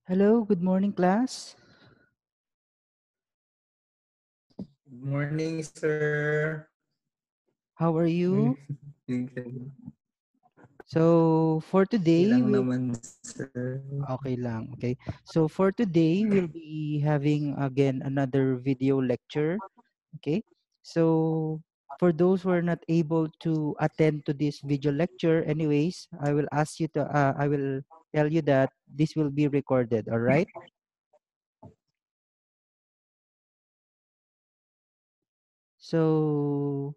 Hello, good morning, class. Good morning, sir. How are Mm, you? Okay So for today, lang we'll naman, sir. okay lang. Okay. So for today, we'll be having again another video lecture. Okay. So for those who are not able to attend to this video lecture, anyways, I will ask you to. I will tell you that this will be recorded. All right. So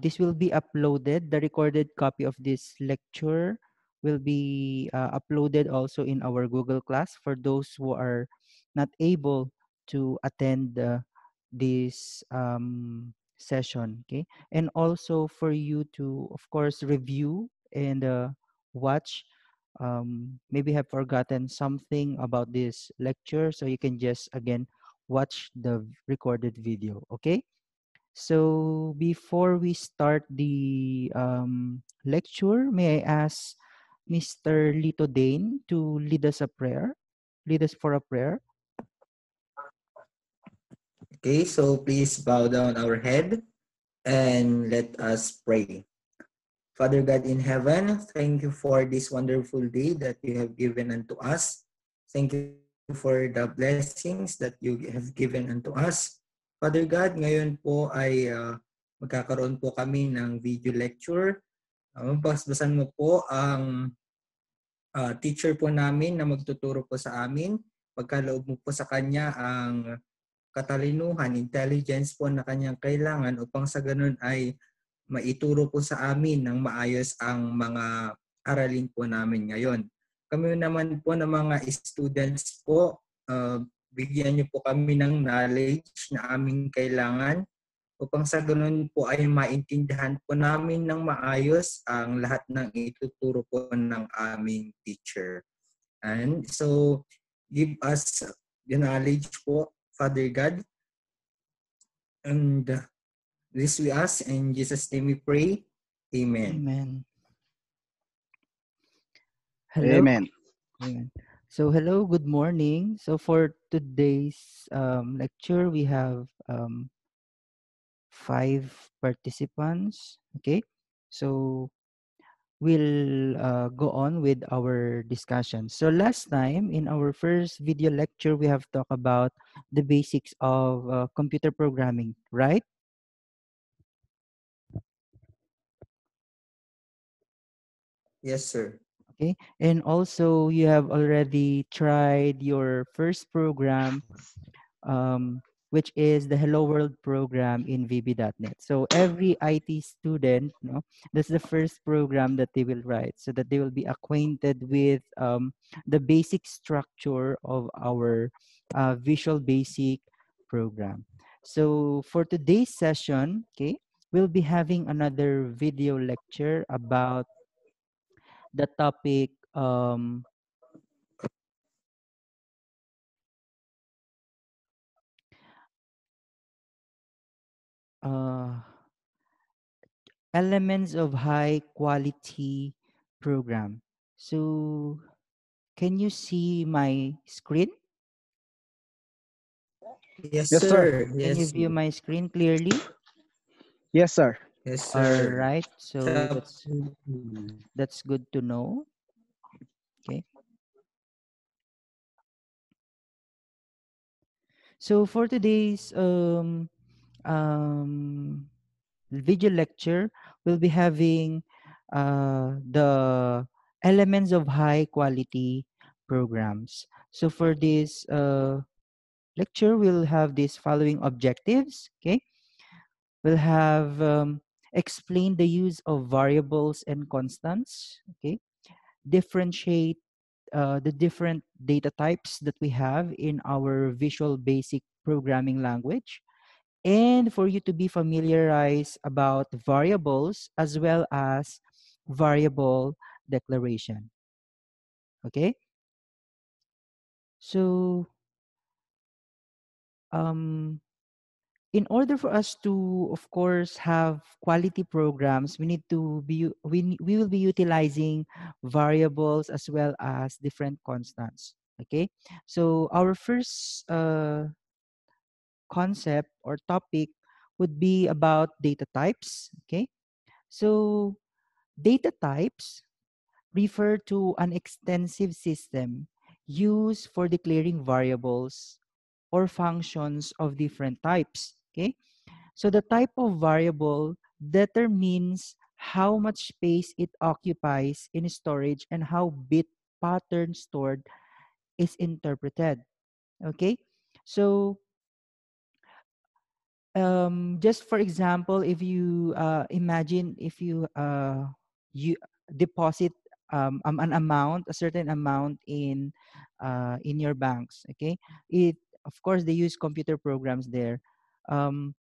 this will be uploaded. The recorded copy of this lecture will be uploaded also in our Google Class for those who are not able to attend this session. Okay, and also for you to, of course, review and watch. Maybe have forgotten something about this lecture, so you can just again watch the recorded video. Okay. So before we start the lecture, may I ask Mr. Lito Dane to lead us a prayer? Lead us for a prayer. Okay, so please bow down our head and let us pray. Father God in heaven, thank you for this wonderful day that you have given unto us. Thank you for the blessings that you have given unto us. Father God, ngayon po ay magkakaroon po kami ng video lecture. Mabasbasan mo po ang teacher po namin na magtuturo po sa amin. Pagkaloob mo po sa kanya ang katalinuhan, intelligence po na kanyang kailangan upang sa ganun ay maituro po sa amin ng maayos ang mga aralin po namin ngayon. Kami naman po ng mga students po, bigyan niyo po kami ng knowledge na aming kailangan upang sa ganun po ay maintindihan po namin ng maayos ang lahat ng ituturo po ng aming teacher. And so, give us the knowledge po, Father God, and this we ask, in Jesus' name we pray. Amen. Amen. Hello. Amen. Amen. So hello, good morning. So for today's lecture, we have 5 participants. Okay. So we'll go on with our discussion. So last time in our first video lecture, we have talked about the basics of computer programming, right? Yes, sir. Okay. And also you have already tried your first program, um, which is the Hello World program in VB.net. So every IT student, that's the first program that they will write so that they will be acquainted with the basic structure of our Visual Basic program. So for today's session, okay, we'll be having another video lecture about the topic uh, elements of high quality program. So can you see my screen? Yes, Yes, sir. sir. Can you Yes. view my screen clearly? Yes, sir. Yes, All sir. right. So Chap- that's good to know. Okay. So for today's um video lecture, we'll be having the elements of high quality programs. So for this lecture, we'll have these following objectives. Okay. We'll have explain the use of variables and constants. Okay. Differentiate the different data types that we have in our Visual Basic programming language, and for you to be familiarized about variables as well as variable declaration. Okay. So um, in order for us to, of course, have quality programs, we need to be we will be utilizing variables as well as different constants. Okay, so our first concept or topic would be about data types. Okay, so data types refer to an extensive system used for declaring variables or functions of different types. Okay, so the type of variable determines how much space it occupies in storage and how bit pattern stored is interpreted. Okay, so just for example, if you imagine if you deposit an amount, a certain amount in your banks, okay, it of course they use computer programs there. um,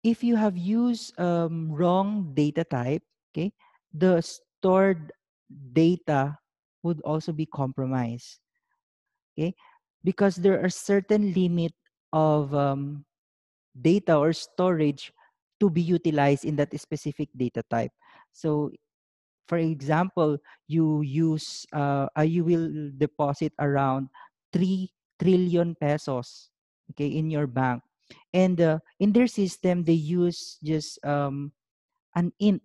if you have used wrong data type, okay, the stored data would also be compromised, okay, because there are certain limit of data or storage to be utilized in that specific data type. So, for example, you will deposit around 3 trillion pesos, okay, in your bank, and in their system they use just an int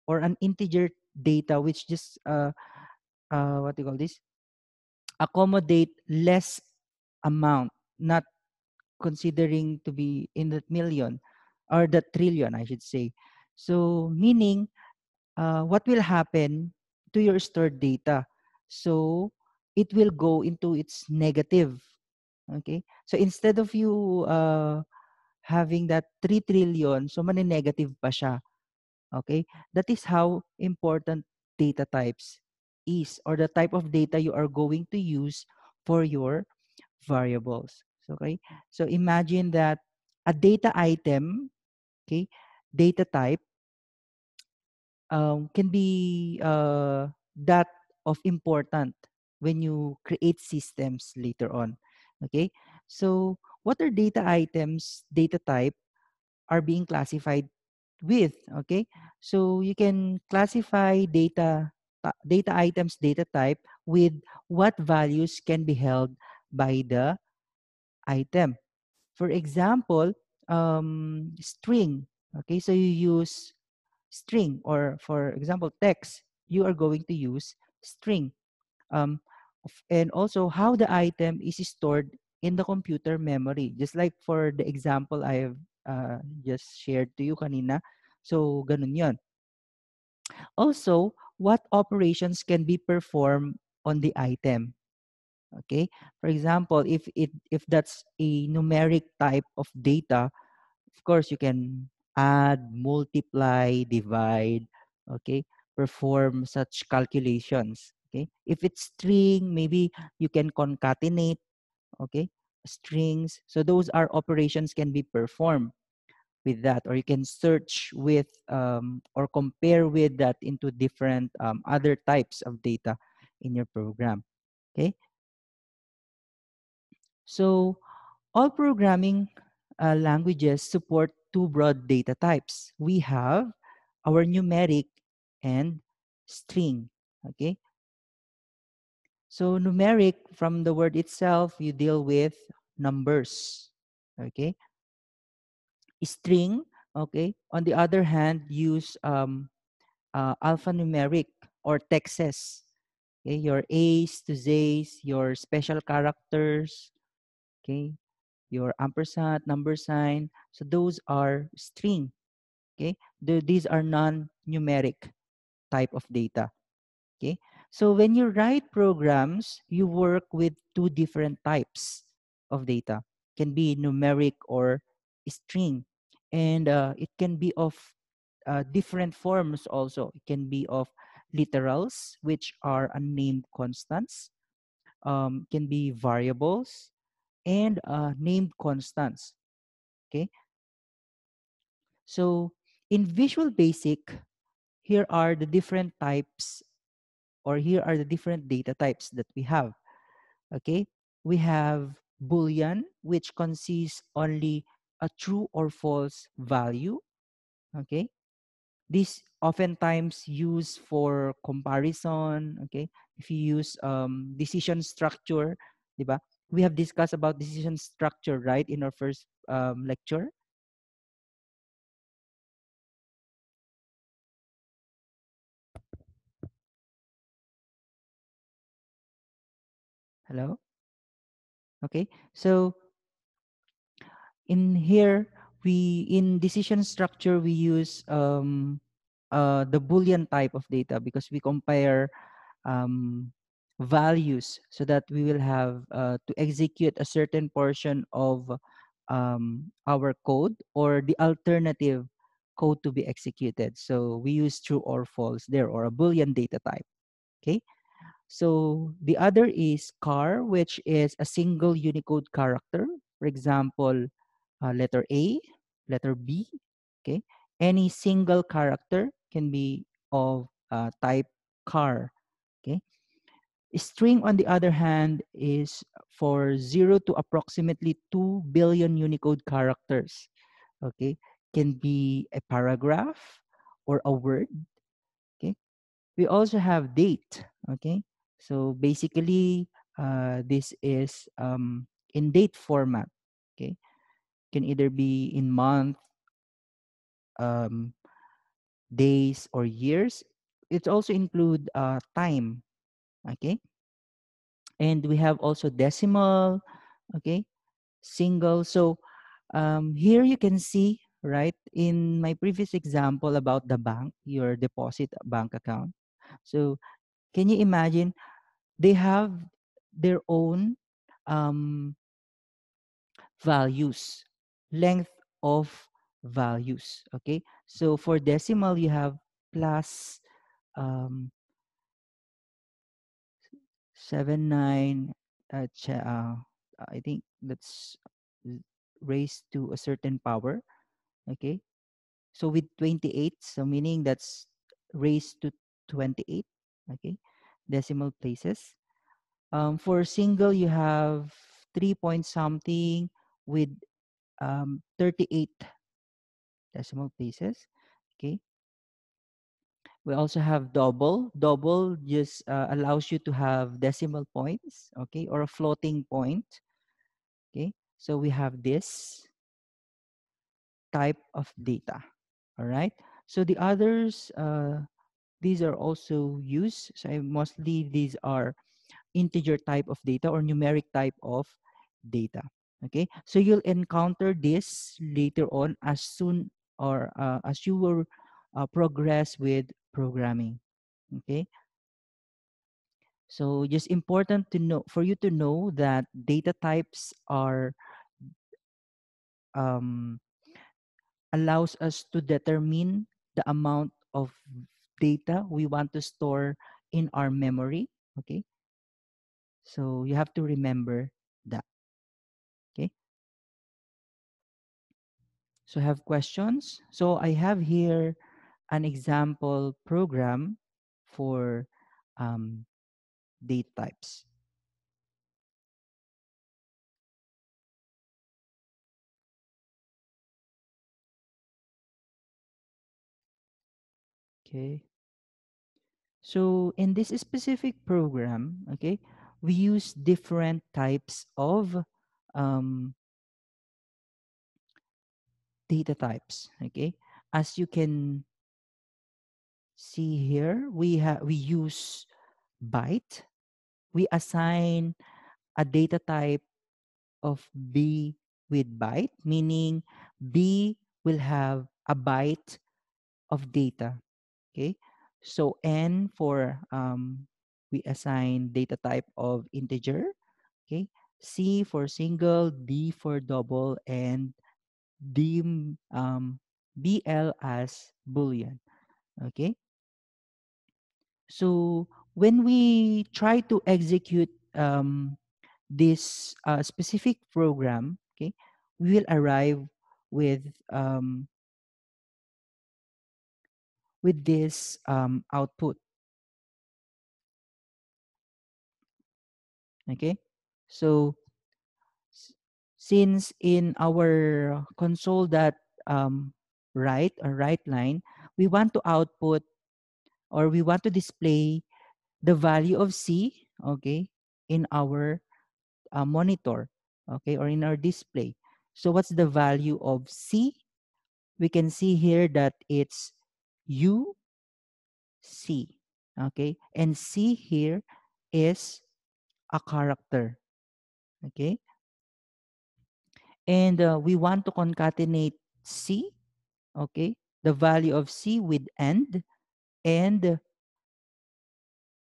or an integer data, which just what do you call this, accommodate less amount, not considering to be in the million or the trillion, I should say. So, meaning, what will happen to your stored data? So, it will go into its negative. Okay. So, instead of you having that 3 trillion, so negative pa siya. Okay. That is how important data types is, or the type of data you are going to use for your variables. Okay, so imagine that a data item, okay, data type can be that of important when you create systems later on. Okay, so what are data items, data type are being classified with? Okay, so you can classify data items, data type with what values can be held by the item. For example, string. Okay, so you use string, or for example, text. You are going to use string. Um, and also how the item is stored in the computer memory. Just like for the example I have just shared to you kanina. So, ganun yon. Also, what operations can be performed on the item? Okay. For example, if that's a numeric type of data, of course, you can add, multiply, divide, okay, perform such calculations. Okay, if it's string, maybe you can concatenate, okay, strings. So those are operations can be performed with that, or you can search with or compare with that into different other types of data in your program. Okay, so all programming languages support two broad data types. We have our numeric and string. Okay. So numeric, from the word itself, you deal with numbers. Okay. String, okay, on the other hand, use alphanumeric or texts. Okay, your A's to Z's, your special characters, okay, your ampersand, number sign. So those are string. Okay, these are non-numeric type of data. Okay, so when you write programs, you work with two different types of data. Can be numeric or string, and it can be of different forms also. It can be of literals, which are unnamed constants, can be variables, and named constants. Okay, so in Visual Basic, here are the different types, or here are the different data types that we have. Okay, we have Boolean, which consists only a true or false value. Okay, This oftentimes used for comparison. Okay, if you use decision structure, diba? We have discussed about decision structure, right, in our first lecture. Hello. Okay, so in here, we in decision structure we use the Boolean type of data because we compare um, values so that we will have to execute a certain portion of our code or the alternative code to be executed. So we use true or false there, or a Boolean data type. Okay. So the other is car, which is a single Unicode character. For example, letter A, letter B. Okay. Any single character can be of type car. Okay. String, on the other hand, is for 0 to approximately 2 billion Unicode characters. Okay. Can be a paragraph or a word. Okay. We also have date. Okay. So basically, this is in date format. Okay. Can either be in month, um, days, or years. It also include time. Okay. And we have also decimal. Okay. Single. So here you can see, right, in my previous example about the bank, your deposit bank account. So can you imagine they have their own um, values, length of values. Okay, so for decimal you have plus um, 79. I think that's raised to a certain power. Okay, so with 28, so meaning that's raised to 28. Okay, decimal places. For single, you have 3 point something with 38 decimal places. Okay. We also have double. Double just allows you to have decimal points, okay, or a floating point. Okay. So we have this type of data. All right. So the others, these are also used. So mostly these are integer type of data or numeric type of data. Okay, so you'll encounter this later on as soon or as you will progress with programming. Okay, so just important to know for you to know that data types are um, allows us to determine the amount of data we want to store in our memory. Okay, so you have to remember that. Okay. So have questions. So I have here an example program for um, date types. Okay. So in this specific program, okay, we use different types of um, data types. Okay. As you can see here, we use byte. We assign a data type of B with byte, meaning B will have a byte of data. Okay, so N for we assign data type of integer. Okay, C for single, D for double, and D BL as Boolean. Okay, so when we try to execute this specific program, okay, we will arrive with um, with this output. Okay, so since in our console that right line, we want to output or we want to display the value of C, okay, in our monitor, okay, or in our display. So what's the value of C? We can see here that it's UC, okay, and C here is a character, okay, and we want to concatenate C, okay, the value of C with and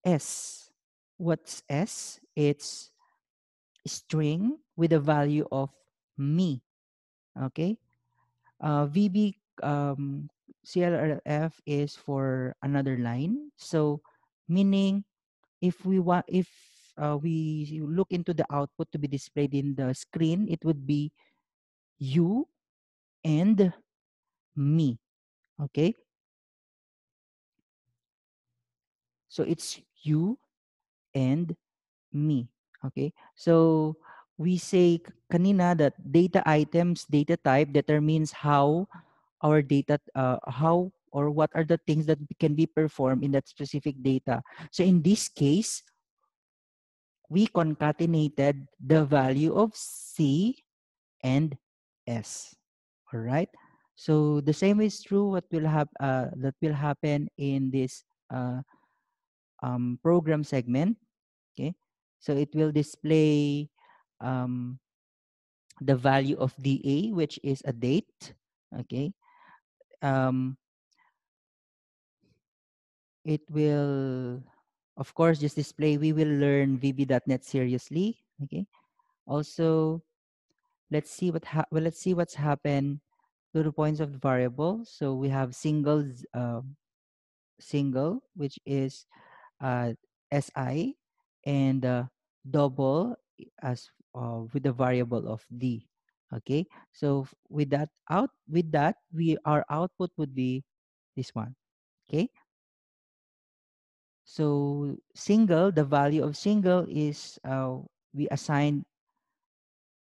S. What's S? It's string with a value of me, okay. VB CLRF is for another line. So meaning if we look into the output to be displayed in the screen, it would be you and me. Okay. So it's you and me. Okay. So we say kanina that data items, data type determines how our data, how or what are the things that can be performed in that specific data. So in this case, we concatenated the value of C and S. All right. So the same is true. What will that will happen in this program segment. Okay. So it will display um, the value of DA, which is a date. Okay. Um, it will, of course, just display. We will learn VB.NET seriously. Okay. Also, let's see what's happened to the points of the variable. So we have single, which is si, and double as with the variable of d. Okay, so with that, we our output would be this one. Okay, so single, the value of single is we assign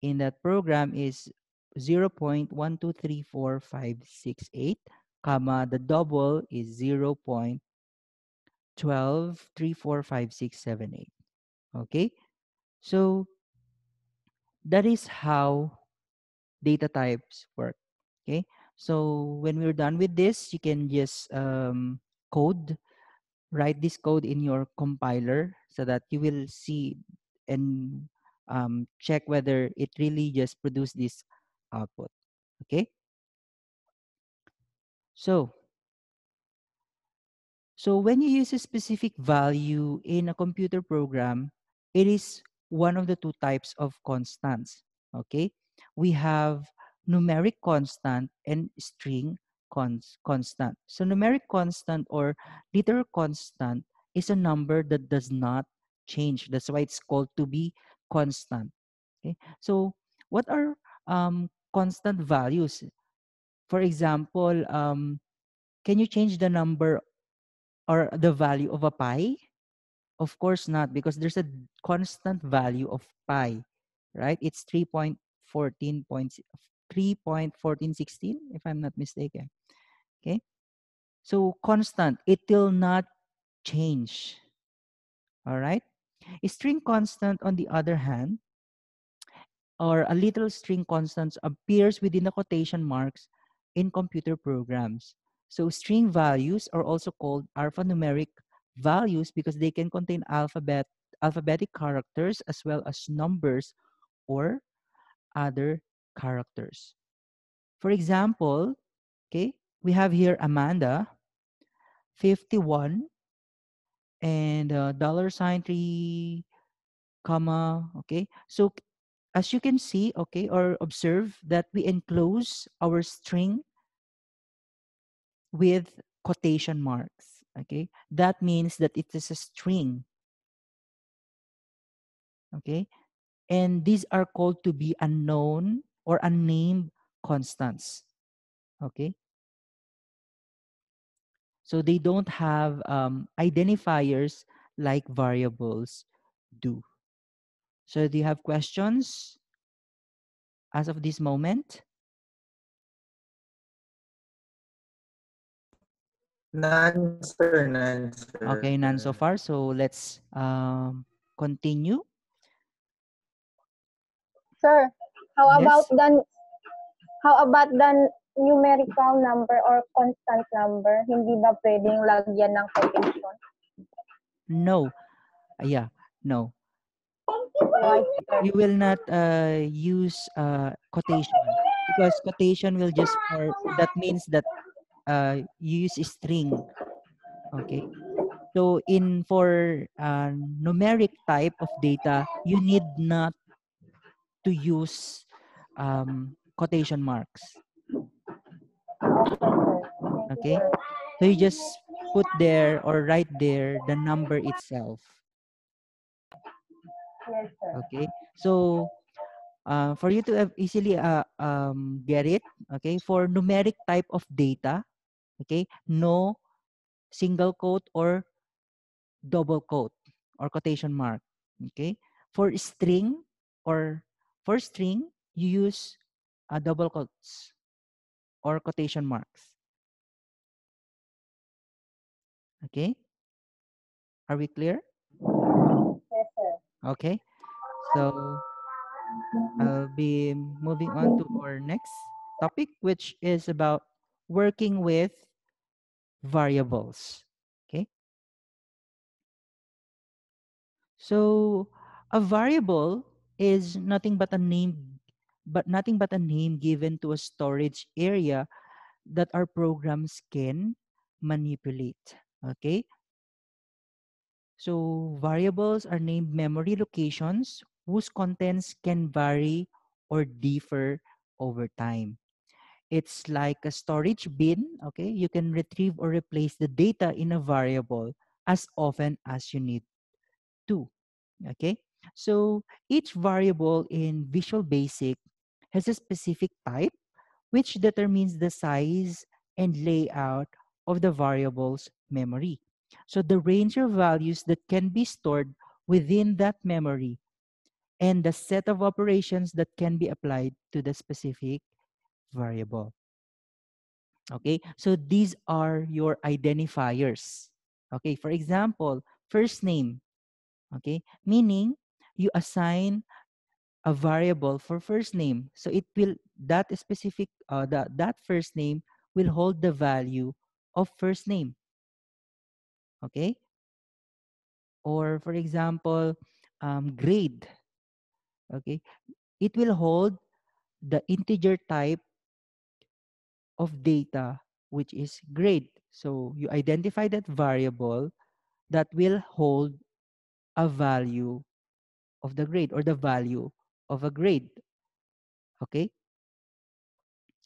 in that program is 0.1234568, comma, the double is 0.12345678. Okay, so that is how data types work. Okay, so when we're done with this, you can just code, write this code in your compiler so that you will see and check whether it really just produced this output. Okay, so when you use a specific value in a computer program, it is one of the two types of constants. Okay, we have numeric constant and string constant. So numeric constant or literal constant is a number that does not change. That's why it's called to be constant. Okay, so what are constant values? For example, can you change the number or the value of a pi? Of course not, because there's a constant value of pi, right? It's 3.1416, if I'm not mistaken. Okay. So constant, it will not change. All right. A string constant, on the other hand, or a literal string constants appears within the quotation marks in computer programs. So string values are also called alphanumeric values because they can contain alphabetic characters as well as numbers or other characters. For example, okay, we have here Amanda 51 and dollar sign 3 comma, okay. So as you can see, okay, or observe that we enclose our string with quotation marks, okay. That means that it is a string, okay. And these are called to be unknown or unnamed constants, okay. So they don't have identifiers like variables do. So do you have questions as of this moment? None, sir. None, Okay, none sir. so far. So let's continue. Sir, how about Yes. the numerical number or constant number? Hindi ba pwedeng lagyan ng quotation? No. Yeah. No. Why, sir? We will not use quotation because quotation will just for that means that you use a string. Okay. So in for numeric type of data, you need not to use quotation marks. Okay, Okay. sir. So you just put there or write there the number itself. Yes, sir. Okay. So for you to easily get it, okay, for numeric type of data, okay, no single quote or double quote or quotation mark. Okay. For string or for string, you use double quotes or quotation marks. Okay. Are we clear? Yes, sir. Okay. So I'll be moving on to our next topic, which is about working with variables. Okay. So a variable is nothing but a name given to a storage area that our programs can manipulate. Okay. So variables are named memory locations whose contents can vary or differ over time. It's like a storage bin. Okay. You can retrieve or replace the data in a variable as often as you need to. Okay. So each variable in Visual Basic has a specific type which determines the size and layout of the variable's memory. So the range of values that can be stored within that memory and the set of operations that can be applied to the specific variable. Okay, so these are your identifiers. Okay, for example, first name. Okay, meaning you assign a variable for first name. So it will that specific that first name will hold the value of first name. Okay, or for example, grade. Okay, it will hold the integer type of data, which is grade. So you identify that variable that will hold a value of the grade or the value of a grade. Okay,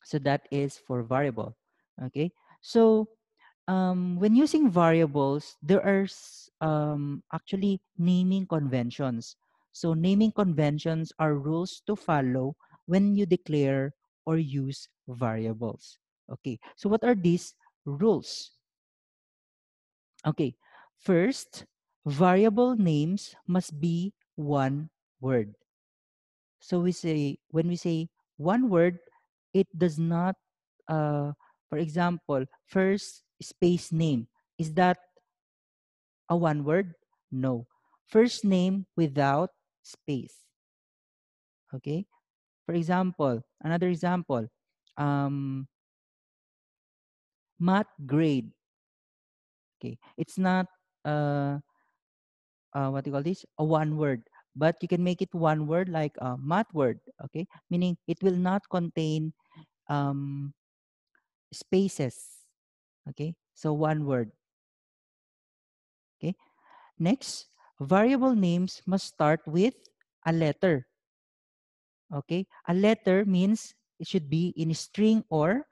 so that is for variable. Okay, so when using variables, there are actually naming conventions. So naming conventions are rules to follow when you declare or use variables. Okay, so what are these rules? Okay, first, variable names must be one word. So when we say one word, it does not, for example, first space name. Is that a one word? No. First name without space. Okay. For example, another example, um, math grade. Okay. It's not what do you call this? A one word, but you can make it one word like a math word. Okay. Meaning it will not contain um, spaces. Okay. So one word. Okay. Next, variable names must start with a letter. Okay? A letter means it should be in string or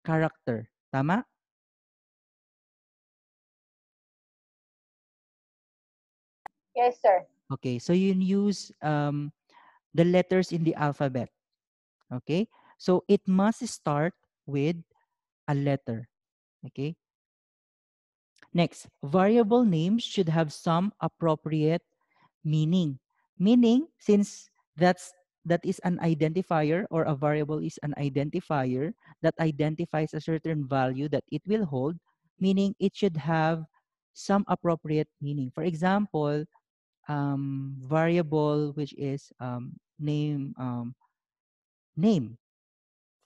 character. Tama? Yes, sir. Okay. So you use the letters in the alphabet. Okay? So it must start with a letter. Okay? Next, variable names should have some appropriate meaning. Meaning, since that is an identifier or a variable is an identifier that identifies a certain value that it will hold, meaning it should have some appropriate meaning. For example, variable which is name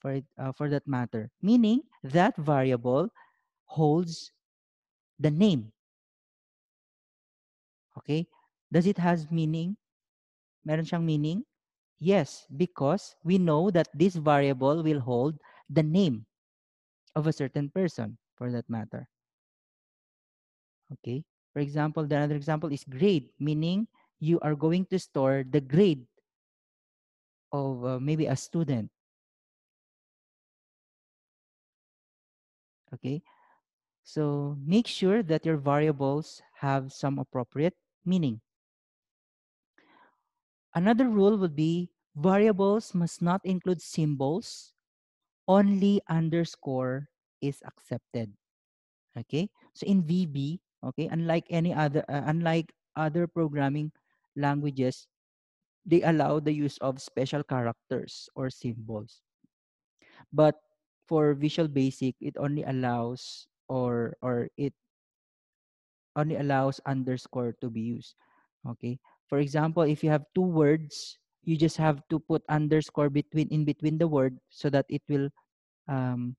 for that matter, meaning that variable holds the name. Okay, does it has meaning? Meron siyang meaning? Yes, because we know that this variable will hold the name of a certain person for that matter. Okay, for example, the other example is grade, meaning you are going to store the grade of maybe a student. Okay, so make sure that your variables have some appropriate meaning. Another rule would be variables must not include symbols, only underscore is accepted. Okay, so in VB, okay, unlike other programming languages, they allow the use of special characters or symbols. But for Visual Basic, it only allows or it only allows underscore to be used. Okay. For example, if you have two words, you just have to put underscore in between the word so that it will um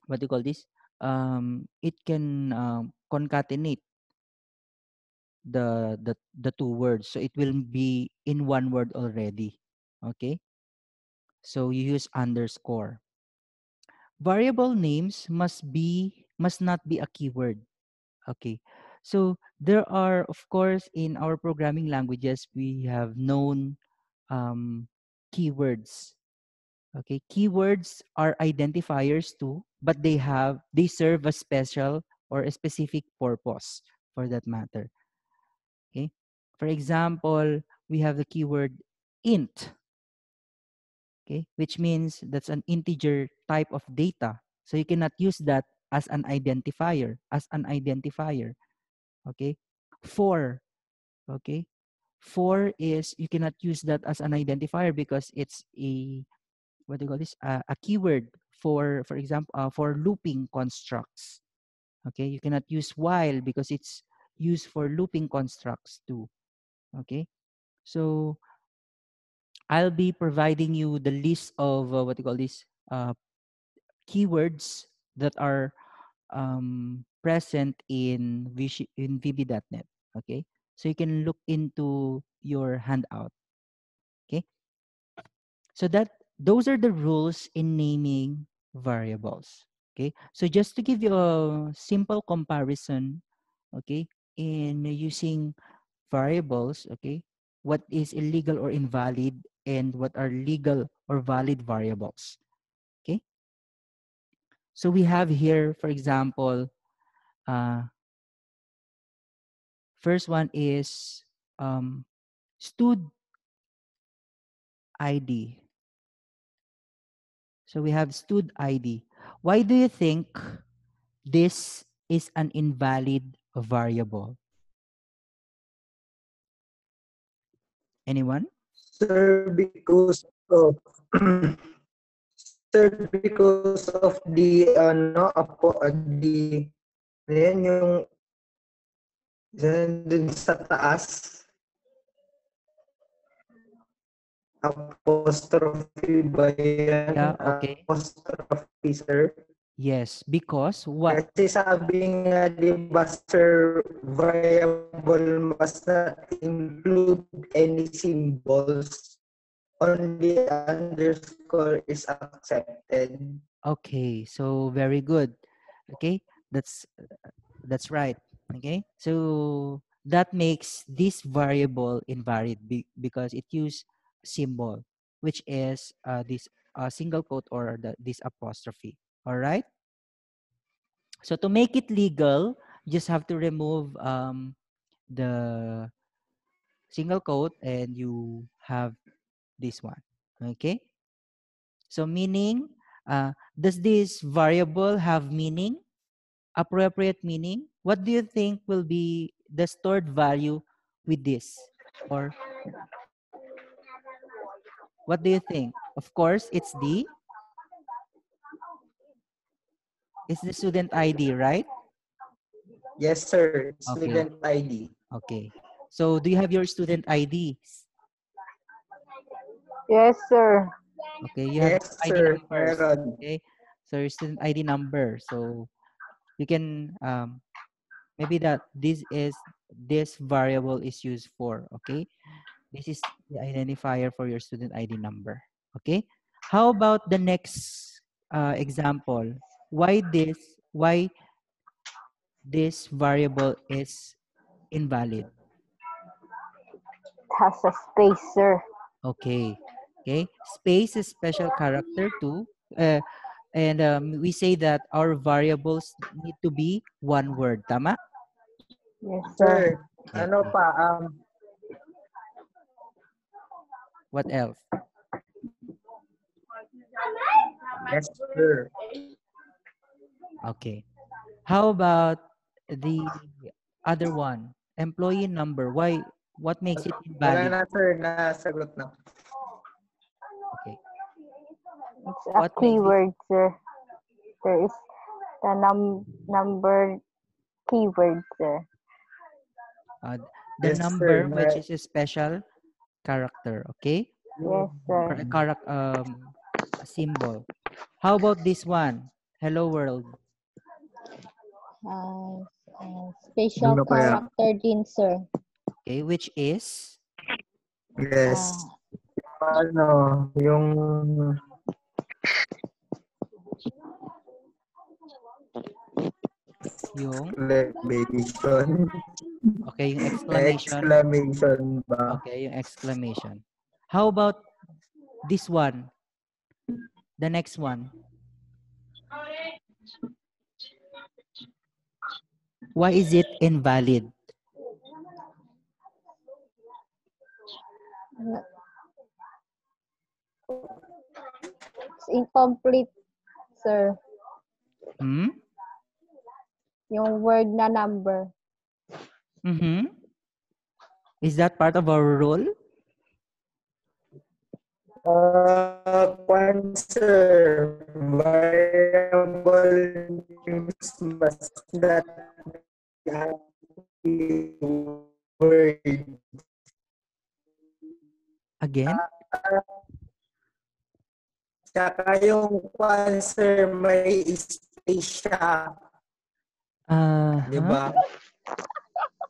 what do you call this? It can concatenate the two words, so it will be in one word already. Okay. So you use underscore. Variable names must not be a keyword. Okay. So there are, of course, in our programming languages, we have known keywords. Okay. Keywords are identifiers too, but they serve a special or a specific purpose for that matter. Okay. For example, we have the keyword int, okay, which means that's an integer type of data. So you cannot use that as an identifier. Okay. For, okay. For is you cannot use that as an identifier because it's a what do you call this? A keyword for example for looping constructs. Okay, you cannot use while because it's used for looping constructs too. Okay, so I'll be providing you the list of what do you call this keywords that are present in VB.NET. Okay, so you can look into your handout. Okay, so that those are the rules in naming variables. Okay, so just to give you a simple comparison, okay, in using variables, okay, what is illegal or invalid and what are legal or valid variables. Okay, so we have here, for example, uh, first one is stud ID. So we have stud ID. Why do you think this is an invalid variable? Anyone? Sir, because of sir, because of the the yan yung dun sa taas apostrophe ba yan? Yeah, okay. Apostrophe, sir. Yes, because what? Kasi sabi nga, di ba, sir, variable must not include any symbols. Only underscore is accepted. Okay, so very good. Okay, that's right. Okay, so that makes this variable invalid because it use symbol, which is this single quote or this apostrophe. All right. So to make it legal, you just have to remove the single quote and you have this one. Okay. So meaning, does this variable have meaning? Appropriate meaning? What do you think will be the stored value with this? Or what do you think? Of course, it's the It's the student ID, right? Yes, sir. Okay. Student ID. Okay. So do you have your student ID? Yes, sir. Okay, you have Yes, ID sir. numbers. Meron. Okay. So your student ID number. So you can maybe that this variable is used for. Okay. This is the identifier for your student ID number. Okay. How about the next example? Why this variable is invalid? It has a space, sir. Okay. Okay. Space is special character too. And we say that our variables need to be one word. Tama? Yes, sir. Sir, Okay. ano Okay. pa? What else? Yes, sir. Okay. How about the other one? Employee number. Why? What makes it Wala invalid? na, sir. Nasagot na. Okay. It's a What makes it? keyword, sir. There is the number keyword, sir. The Yes, number sir. which is a special character. Okay. Yes, Or sir. a symbol. How about this one? Hello world. Special Ano kaya? character din, sir. Okay, which is Yes. Ah, Ano, yung yung exclamation. okay, yung exclamation. Exclamation ba? Okay, yung exclamation. How about this one? The next one. Why is it invalid? It's incomplete, sir. Hmm? Yung word na number. Mm-hmm. Is that part of our role? Sir, variable names must not be word. Again? Tsaka yung sir, may space siya. Di ba?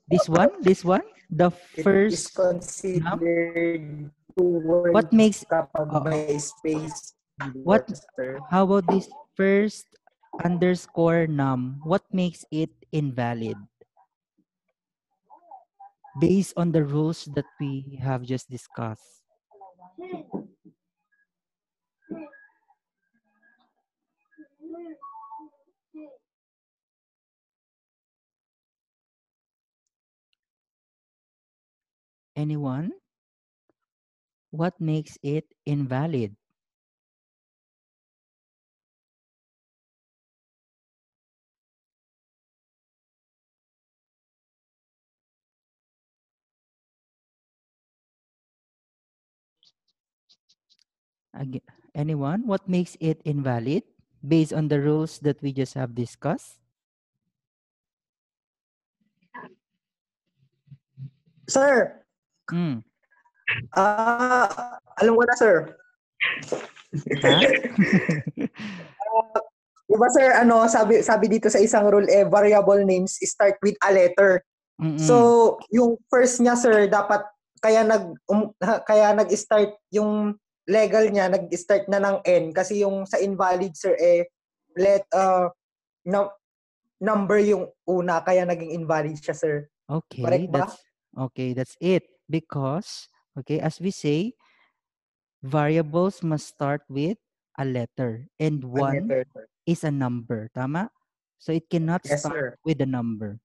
This one? This one? The It is first considered two words what makes kapag may space. what Sir. how about this first underscore num? What makes it invalid? Based on the rules that we have just discussed. Anyone? What makes it invalid? Anyone? What makes it invalid based on the rules that we just have discussed? Sir, alam ko na, sir. Ha? Diba, sir, sabi dito sa isang rule, variable names start with a letter. So, yung first niya, sir, dapat kaya nag-start yung legal niya, nag-start na ng N kasi yung sa invalid, sir, number yung una kaya naging invalid siya, sir. Okay, Correct ba? that's it. Because as we say, variables must start with a letter and one Letter, sir. is a number. Tama? So it cannot Yes, start sir. with a number.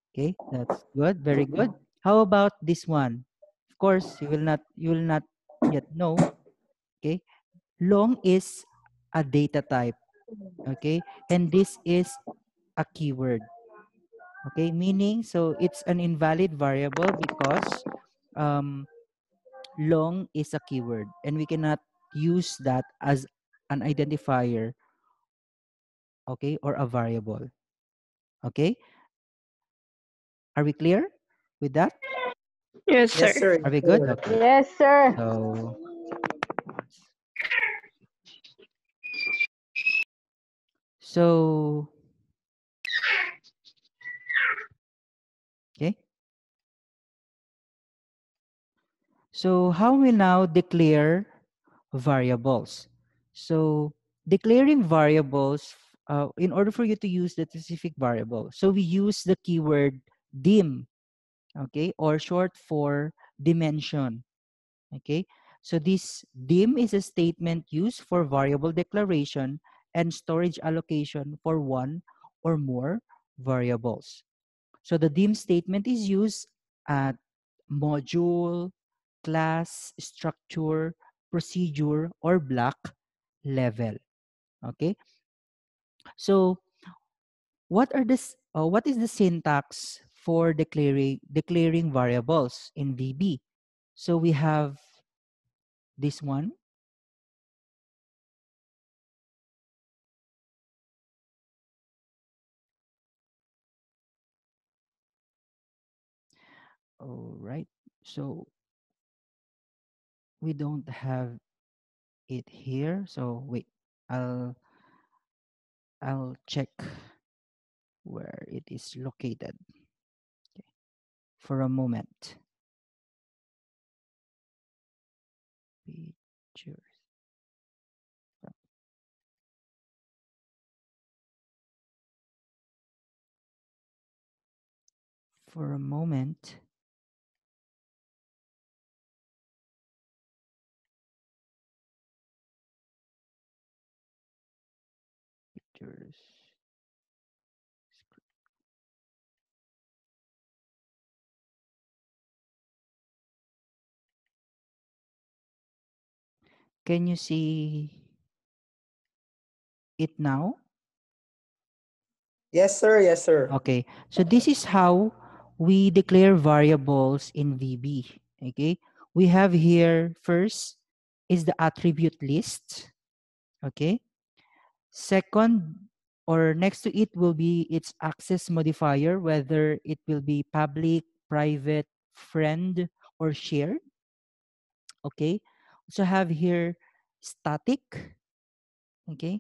Okay, that's good. Very good. How about this one? Of course, you will not yet know. Okay, long is a data type. Okay, and this is a keyword. Okay, meaning so it's an invalid variable because long is a keyword and we cannot use that as an identifier okay, or a variable. Okay, are we clear with that? Yes, Yes, sir. sir. Are we Yes, good? sir. Okay. Yes, sir. So, so okay. So how we now declare variables? So declaring variables, in order for you to use the specific variable, so we use the keyword dim, okay, or short for dimension, okay. So this dim is a statement used for variable declaration and storage allocation for one or more variables. So the dim statement is used at module, class, structure, procedure, or block level. Okay. So what is the syntax for declaring variables in VB? So we have this one. All right. So we don't have it here. So wait, I'll I'll check where it is located. Okay. For a moment. Pictures. For a moment. Pictures. Can you see it now? Yes, sir. Yes, sir. Okay. So this is how we declare variables in VB. Okay. We have here first is the attribute list. Okay. Second, or next to it will be its access modifier, whether it will be public, private, friend, or shared. Okay. So have here static. Okay.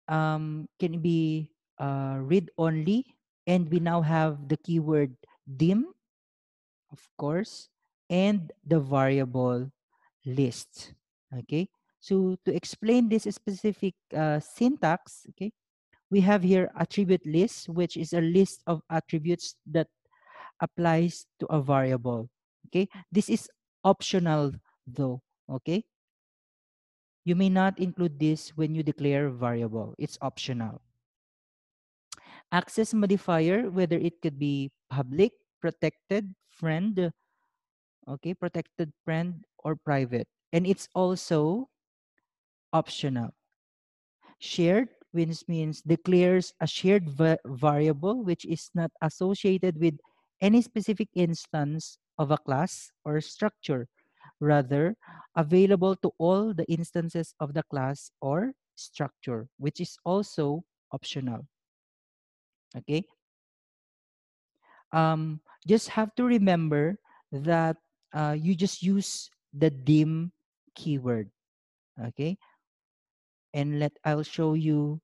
Can be read only, and we now have the keyword dim, of course, and the variable list. Okay. So to explain this specific syntax, okay, we have here attribute list, which is a list of attributes that applies to a variable. Okay. This is optional though. Okay. You may not include this when you declare variable. It's optional. Access modifier, whether it could be public, protected, friend, okay, protected friend, or private. And it's also optional. Shared, which means declares a shared variable which is not associated with any specific instance of a class or structure, rather available to all the instances of the class or structure, which is also optional. Okay. Just have to remember that you just use the dim keyword. Okay. And I'll show you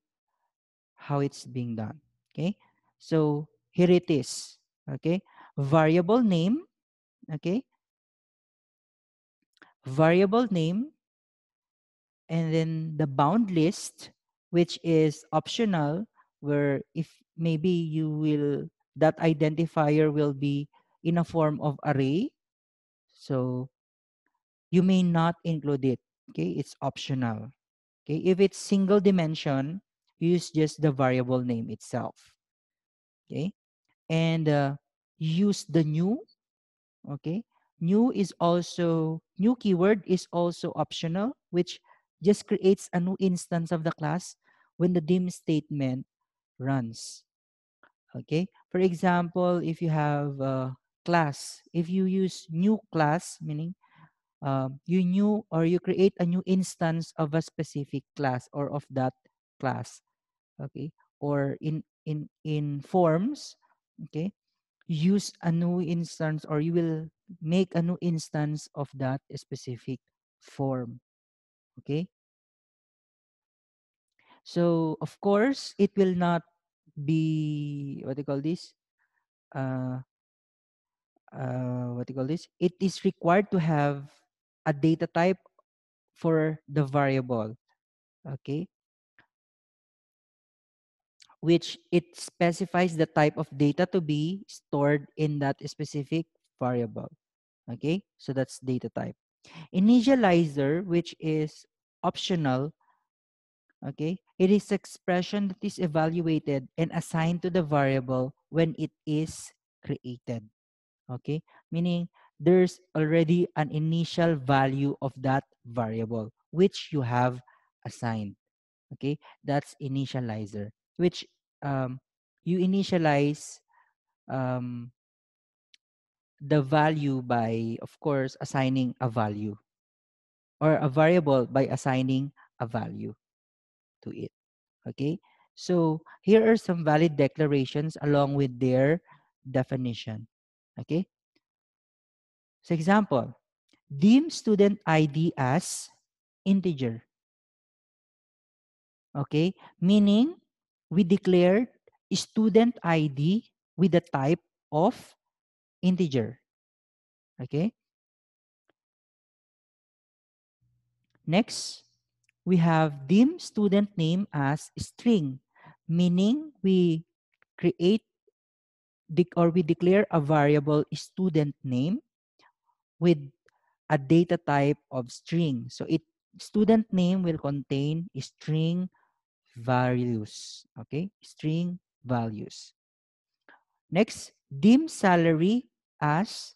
how it's being done. Okay. So here it is. Okay. Variable name. Okay. Variable name, and then the bound list, which is optional, where if maybe you will, that identifier will be in a form of array. So you may not include it. Okay. It's optional. Okay. If it's single dimension, use just the variable name itself. Okay. And use the new. Okay. New keyword is also optional, which just creates a new instance of the class when the dim statement runs. Okay. For example, if you have a class, if you use new class, meaning you create a new instance of a specific class or of that class. okay, or in forms, okay, use a new instance, or you will make a new instance of that specific form, okay. So of course it will not be what do you call this, uh what do you call this, it is required to have a data type for the variable, okay, which it specifies the type of data to be stored in that specific variable, okay. So that's data type. Initializer, which is optional, okay, it is expression that is evaluated and assigned to the variable when it is created, okay, meaning there's already an initial value of that variable which you have assigned, okay. That's initializer, which um, you initialize um, the value by, of course, assigning a value, or a variable by assigning a value to it, okay. So here are some valid declarations along with their definition, okay. So example, deem student ID as integer, okay, meaning we declared student ID with the type of integer, okay. Next, we have deem student name as string, meaning we create or we declare a variable student name with a data type of string. So it student name will contain string values, okay, string values. Next, dim salary as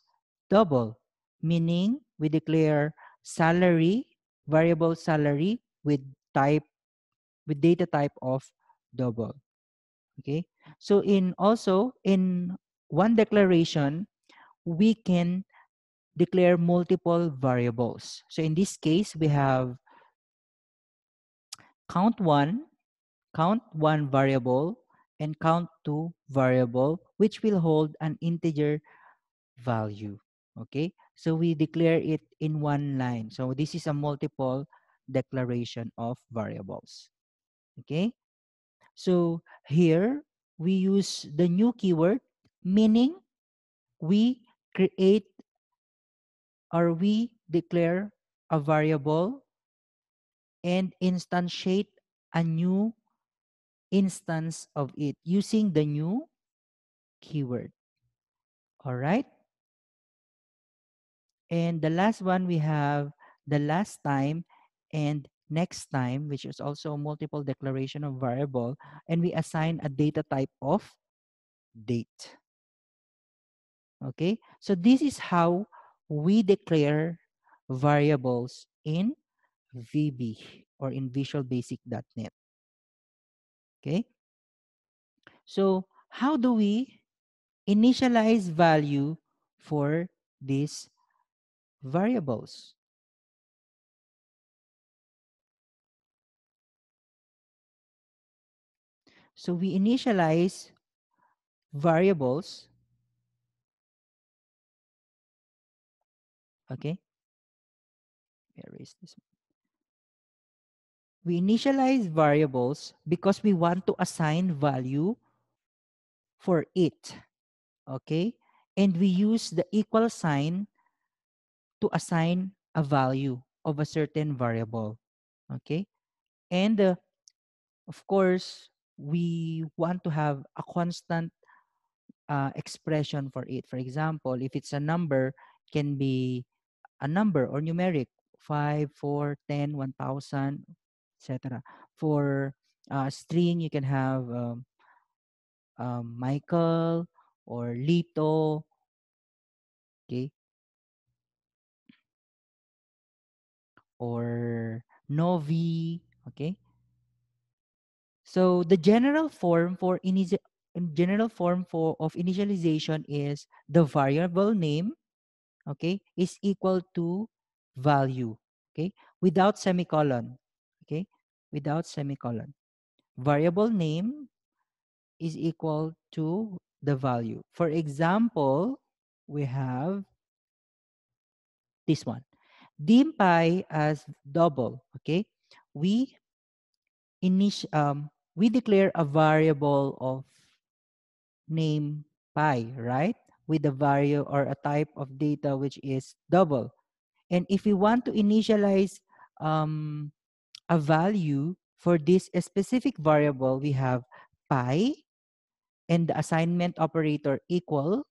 double, meaning we declare salary, variable salary with type, with data type of double, okay. So in also in one declaration we can declare multiple variables. So in this case we have count one, count1 variable, and count2 variable, which will hold an integer value, okay. So we declare it in one line. So this is a multiple declaration of variables, okay. So here we use the new keyword, meaning we create or we declare a variable and instantiate a new instance of it using the new keyword. All right. And the last one, we have the last time and next time, which is also a multiple declaration of variable, and we assign a data type of date. Okay. So this is how we declare variables in VB or in Visual Basic .NET. Okay. So how do we initialize value for these variables? So we initialize variables, okay? Erase this. We initialize variables because we want to assign value for it, okay? And we use the equal sign to assign a value of a certain variable, okay? And of course, we want to have a constant expression for it. For example, if it's a number, can be a number or numeric, 5, 4, 10, 1,000, etc. For string, you can have Michael or Lito, okay, or Novi, okay. So the general form for general form for of initialization is the variable name, okay, is equal to value, okay, without semicolon, okay, without semicolon. variable name is equal to the value. For example, we have this one, dim pi as double. Okay, we we declare a variable of name pi, right? With a value or a type of data which is double. And if we want to initialize um, a value for this specific variable, we have pi and the assignment operator equal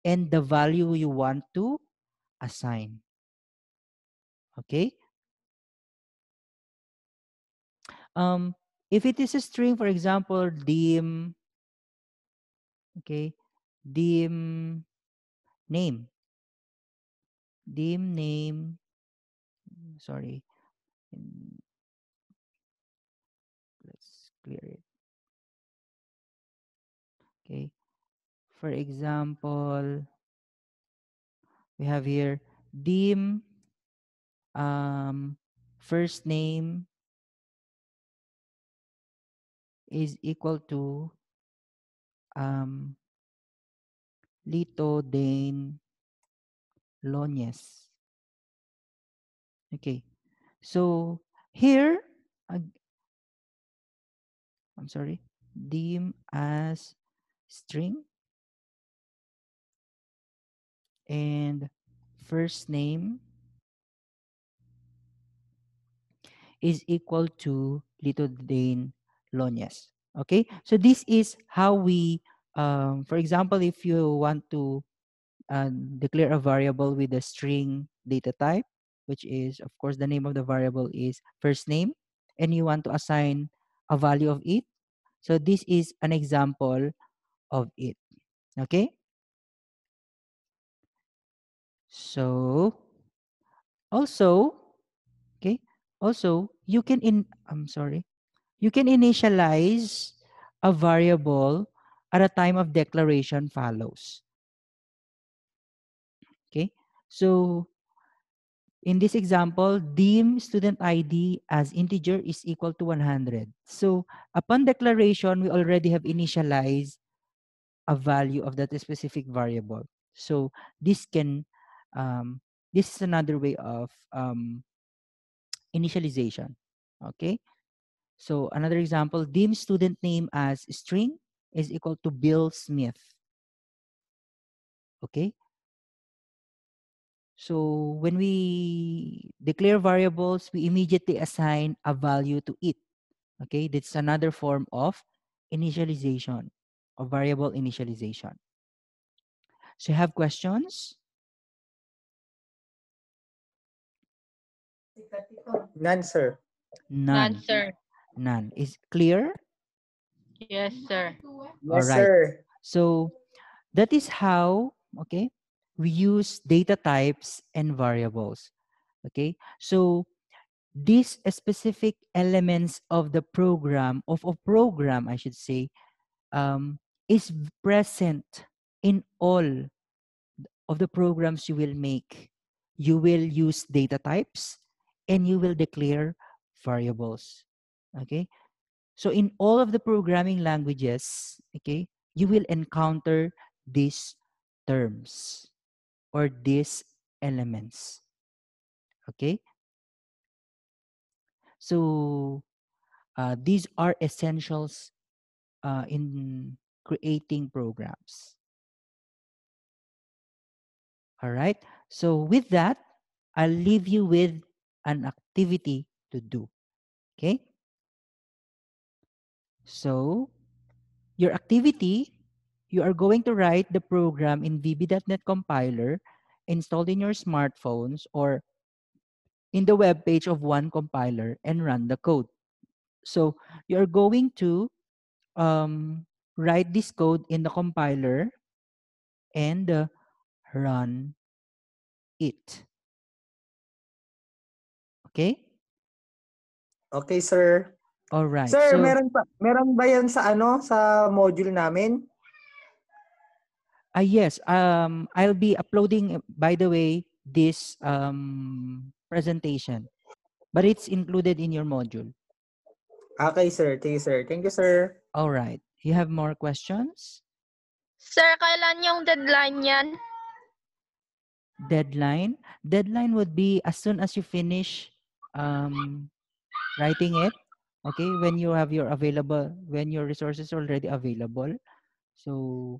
and the value you want to assign. Okay. If it is a string, for example, dim, okay, dim name, dim name, sorry, let's clear it. Okay. For example, we have here dim first name is equal to Lito Dane Loñez. Okay. So here, I'm sorry, dim as string and first name is equal to Lito Dane Loñez. Okay. So this is how we, for example, if you want to declare a variable with a string data type, which is, of course, the name of the variable is first name, and you want to assign a value of it. So this is an example of it. Okay. So also, okay, also you can you can initialize a variable at a time of declaration follows. Okay. So in this example, dim student ID as integer is equal to 100. So upon declaration, we already have initialized a value of that specific variable. So this can, this is another way of initialization. Okay. So another example, dim student name as string is equal to Bill Smith. Okay. So when we declare variables, we immediately assign a value to it. Okay, that's another form of initialization or variable initialization. So you have questions? None, sir. None, None. sir. None. Is clear? Yes, sir. All Yes, right. sir. So that is how, okay, we use data types and variables. Okay, so these specific elements of the program, of a program, I should say, is present in all of the programs you will make. You will use data types and you will declare variables. Okay. So in all of the programming languages, okay, you will encounter these terms or these elements. Okay. So these are essentials in creating programs. All right. So with that, I'll leave you with an activity to do. Okay. So your activity, you are going to write the program in VB.NET compiler installed in your smartphones or in the web page of one compiler and run the code. So you're going to write this code in the compiler and run it. Okay? Okay, sir. All right. Sir, So, meron ba yan sa sa module namin? yes, I'll be uploading, by the way, this presentation, but it's included in your module. Okay, sir. Thank you, sir. Thank you, sir. All right. You have more questions? Sir, kailan yung deadline yan? Deadline? Deadline would be as soon as you finish writing it. Okay, when you have your when your resources are already available. So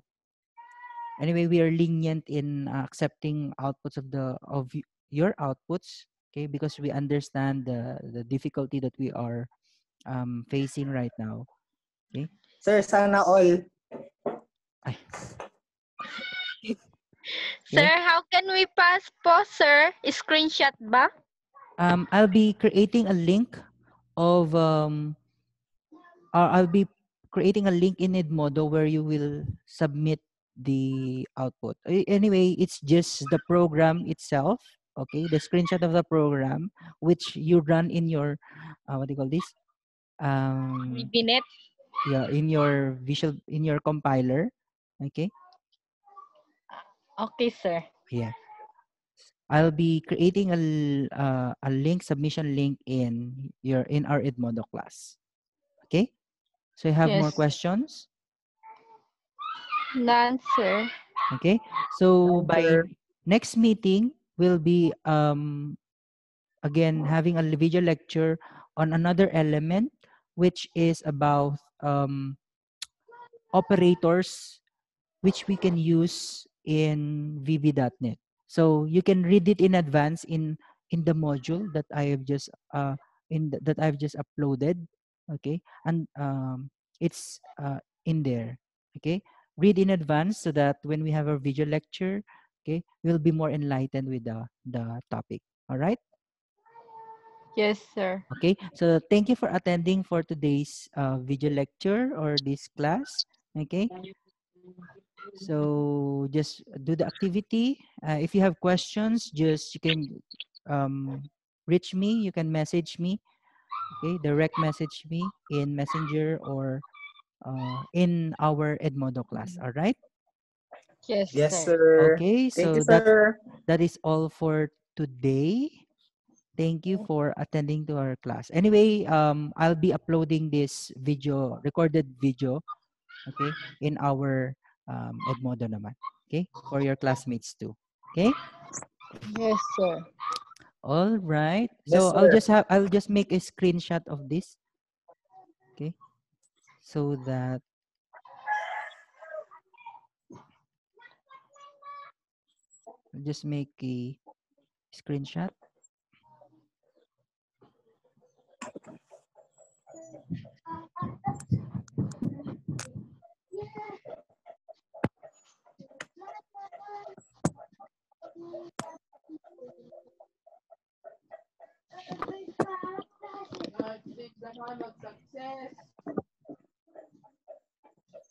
anyway, we are lenient in accepting outputs of your outputs. Okay, because we understand the difficulty that we are facing right now. Okay. Sir, sana all. Ay. Sir, Okay. how can we pass po, sir? Screenshot ba? I'll be creating a link of I'll be creating a link in Edmodo where you will submit the output. Anyway, it's just the program itself. Okay, the screenshot of the program which you run in your what do you call this? Binet. Yeah, in your compiler. Okay. Okay, sir. Yeah. I'll be creating a link submission link in our Edmodo class. Okay? So you have more Yes. questions? None, sir. Okay? So None, by sir. next meeting we'll be again having a video lecture on another element which is about operators which we can use in VB.NET. So you can read it in advance in the module that I have just that I've just uploaded. Okay, and it's in there. Okay, read in advance so that when we have our video lecture, okay, we'll be more enlightened with the topic. All right. Yes, sir. Okay, so thank you for attending for today's video lecture or this class. Okay. So just do the activity. If you have questions, just you can reach me. You can message me. Okay, direct message me in Messenger or in our Edmodo class. All right. Yes, Yes, sir. sir. Okay, Thank you, so sir. that is all for today. Thank you for attending to our class. Anyway, I'll be uploading this video, recorded video, okay, in our Edmodo naman. Okay, for your classmates too. Okay. Yes, sir. All right. Yes, So sir. I'll just make a screenshot of this. Okay. So that I'll just make a screenshot.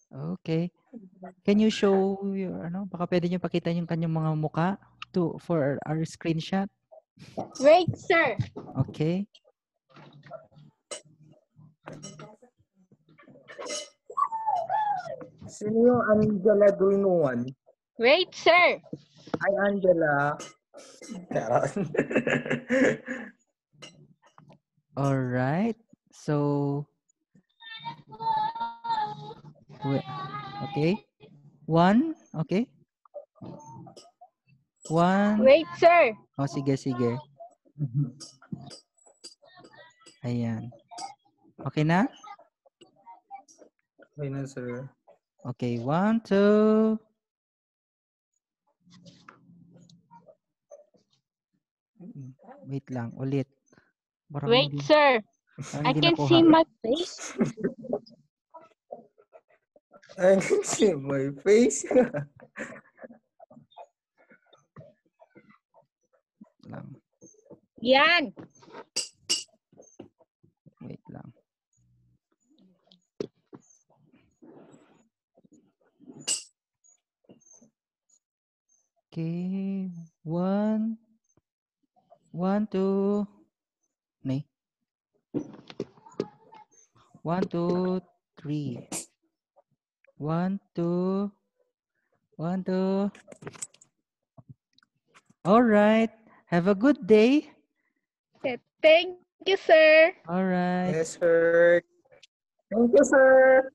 Okay. Can you show your baka pwede niyo pakita yung kanyang mga muka for our screenshot? Wait, sir. Okay. Sino yung Angela Duinuan? Wait, sir. Hi, Angela. All right. So okay. One, okay. One. Wait, sir. Oh, sige. Ayan. Okay na? Okay na, sir. Okay, 1, 2. Wait lang, ulit. Parang Wait, hindi, sir. parang I hindi can nakuha. see my face. I can see my face. Lang. Yan. Wait lang. Okay, 1, 2. Nay. 1, 2, 3. 1, 2. 1, 2. All right. Have a good day. Thank you, sir. All right. Yes, sir. Thank you, sir.